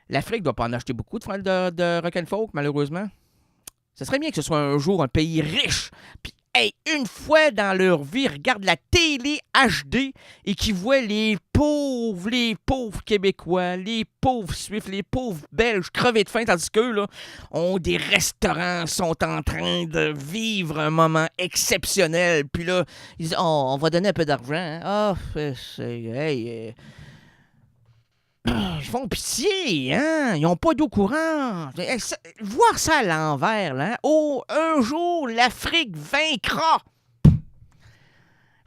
L'Afrique ne doit pas en acheter beaucoup de rock'n'folk, malheureusement. Ce serait bien que ce soit un jour un pays riche. Puis, hey, une fois dans leur vie, regarde la télé HD et qui voient les pauvres Québécois, les pauvres Suisses, les pauvres Belges crever de faim, tandis qu'eux, là, ont des restaurants, sont en train de vivre un moment exceptionnel. Puis là, ils disent, oh, on va donner un peu d'argent. Hein? Oh, hey, ils font pitié, hein? Ils n'ont pas d'eau courante. Voir ça à l'envers, là. Hein? Oh, un jour, l'Afrique vaincra.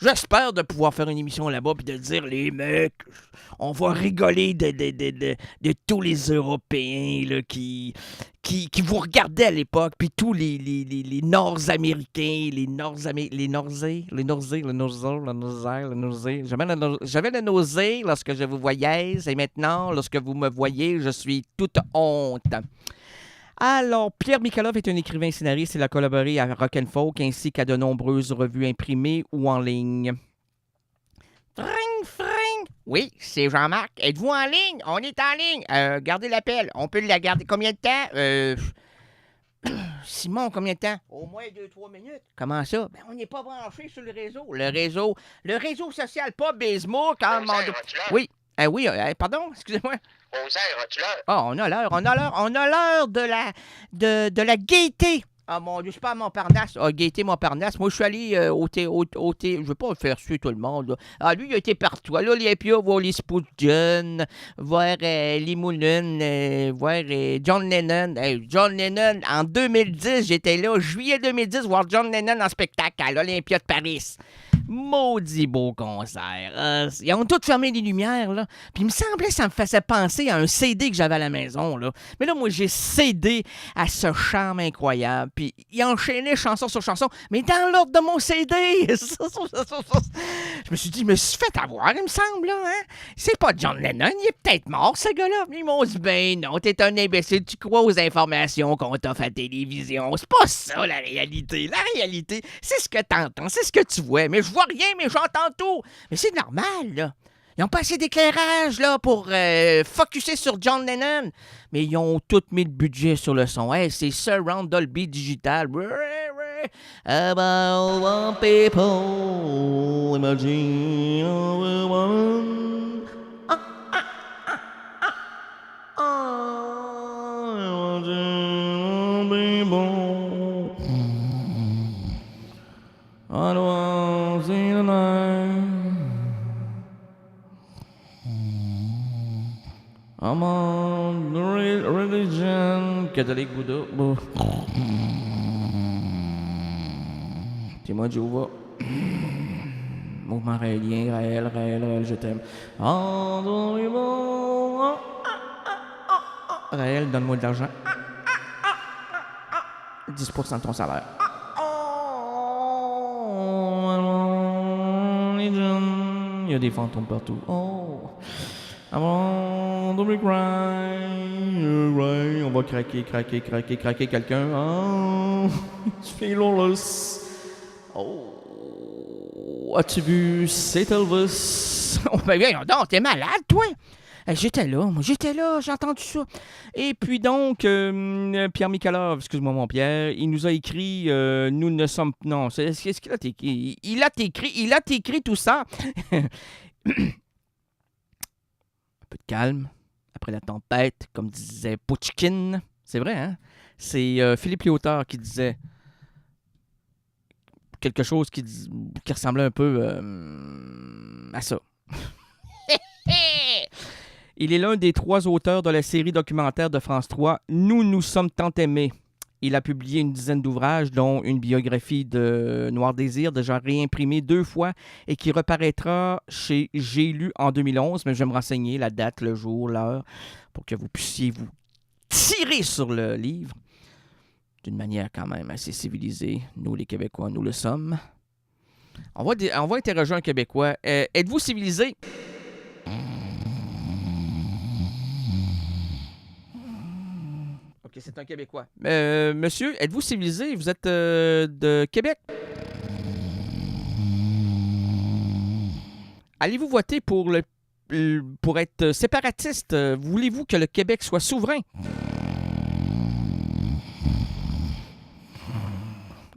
J'espère de pouvoir faire une émission là-bas puis de dire, les mecs, on va rigoler de tous les Européens là, qui vous regardaient à l'époque, puis tous les Nord-Américains, les nausées, j'avais la nausée lorsque je vous voyais, et maintenant, lorsque vous me voyez, je suis toute honte. Alors, Pierre Michalov est un écrivain scénariste. Il a collaboré à Rock and Folk ainsi qu'à de nombreuses revues imprimées ou en ligne. Fring! Oui, c'est Jean-Marc. Êtes-vous en ligne? On est en ligne. Gardez l'appel. On peut la garder combien de temps? Simon, combien de temps? Au moins 2-3 minutes. Comment ça? Ben, on n'est pas branché sur le réseau. Le réseau social, pas Facebook. Hein, oui. Oui, pardon, excusez-moi. As-tu l'heure? Ah, on a l'heure de la gaieté. Ah mon Dieu, je suis pas à Montparnasse. Ah, gaieté Montparnasse. Moi, je suis allé au thé. Je veux pas faire suer tout le monde. Là. Ah, lui, il a été partout. Là, les Pia, voir les Spudgen, voir les Moulin, voir John Lennon. John Lennon, en 2010, j'étais là, juillet 2010, voir John Lennon en spectacle à l'Olympia de Paris. Maudit beau concert. Ils ont tous fermé les lumières, là. Puis il me semblait que ça me faisait penser à un CD que j'avais à la maison, là. Mais là, moi, j'ai cédé à ce charme incroyable. Puis il enchaînait chanson sur chanson, mais dans l'ordre de mon CD. Je me suis dit, je me suis fait avoir, il me semble, là, hein. C'est pas John Lennon, il est peut-être mort, ce gars-là. Ils m'ont dit, ben non, t'es un imbécile, tu crois aux informations qu'on t'offre à la télévision. C'est pas ça, la réalité. La réalité, c'est ce que t'entends, c'est ce que tu vois. Mais je vois rien, mais j'entends tout. Mais c'est normal, là. Ils n'ont pas assez d'éclairage, là, pour focusser sur John Lennon. Mais ils ont tout mis le budget sur le son. Hey, c'est Surround Dolby Digital. About one people, imagine everyone. Imagine people. I don't see the night. I'm on the religion catholique Bouddha. Témoin de Jéhovah. Mouvement raélien, Raël, je t'aime. Raël, donne-moi de l'argent. 10% de ton salaire. Il y a des fantômes partout. Oh. On va craquer quelqu'un. Oh. Je suis lawless. Oh. As-tu vu C'est Elvis? Oh, ben viens donc, t'es malade, toi? J'étais là, j'ai entendu ça. Et puis donc, Pierre Michalov, excuse-moi mon Pierre, il nous a écrit nous ne sommes... Non, qu'est-ce qu'il a écrit? Il a écrit tout ça. Un peu de calme, après la tempête, comme disait Pouchkine. C'est vrai, hein? C'est Philippe Léotard qui disait quelque chose qui ressemblait un peu à ça. Il est l'un des 3 auteurs de la série documentaire de France 3 « Nous sommes tant aimés ». Il a publié une dizaine d'ouvrages, dont une biographie de Noir Désir, déjà réimprimée 2 fois et qui reparaîtra chez J'ai lu en 2011. Mais je vais me renseigner la date, le jour, l'heure, pour que vous puissiez vous tirer sur le livre. d'une manière quand même assez civilisée. Nous, les Québécois, nous le sommes. On va interroger un Québécois. Êtes-vous civilisé? OK, c'est un Québécois. Monsieur, êtes-vous civilisé? Vous êtes de Québec? Allez-vous voter pour être séparatiste? Voulez-vous que le Québec soit souverain?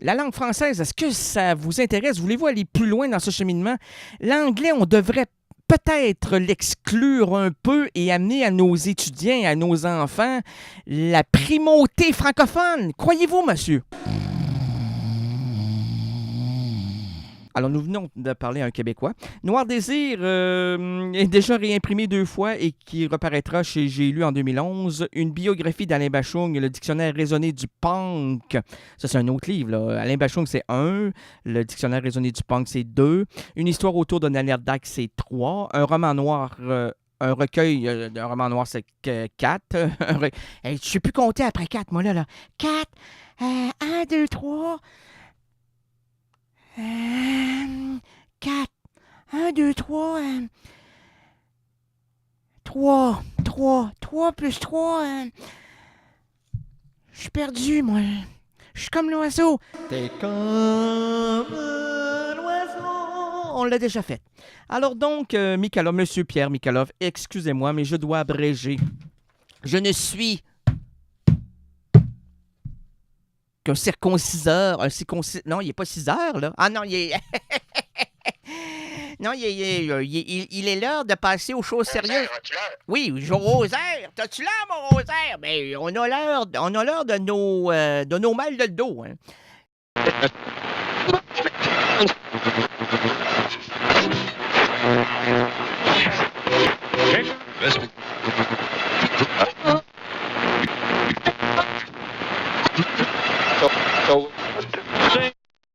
La langue française, est-ce que ça vous intéresse? Voulez-vous aller plus loin dans ce cheminement? L'anglais, on devrait peut-être l'exclure un peu et amener à nos étudiants, à nos enfants, la primauté francophone. Croyez-vous, monsieur? Alors, nous venons de parler à un Québécois. Noir Désir est déjà réimprimé 2 fois et qui reparaîtra chez J'ai lu en 2011. Une biographie d'Alain Bachung, le dictionnaire raisonné du punk. Ça, c'est un autre livre, là. Alain Bachung, c'est 1. Le dictionnaire raisonné du punk, c'est 2. Une histoire autour de Dac, c'est 3. Un roman noir... un recueil d'un roman noir, c'est 4. Je ne sais plus compter après 4, moi, là. 4, 1, 2, 3... 4. 1, 2, 3. 3. 3 plus 3. Je suis perdu, moi. Je suis comme l'oiseau. T'es comme l'oiseau. On l'a déjà fait. Alors donc, Mikhailov, Monsieur Pierre Mikhailov, excusez-moi, mais je dois abréger. Je ne suis qu'un circonciseur. Non, il n'est pas 6 heures, là. Ah non, il est... Non, il est l'heure de passer aux choses sérieuses. Oui, rosaire. T'as-tu l'heure, mon rosaire? Mais on a l'heure de nos mal de dos. Hein.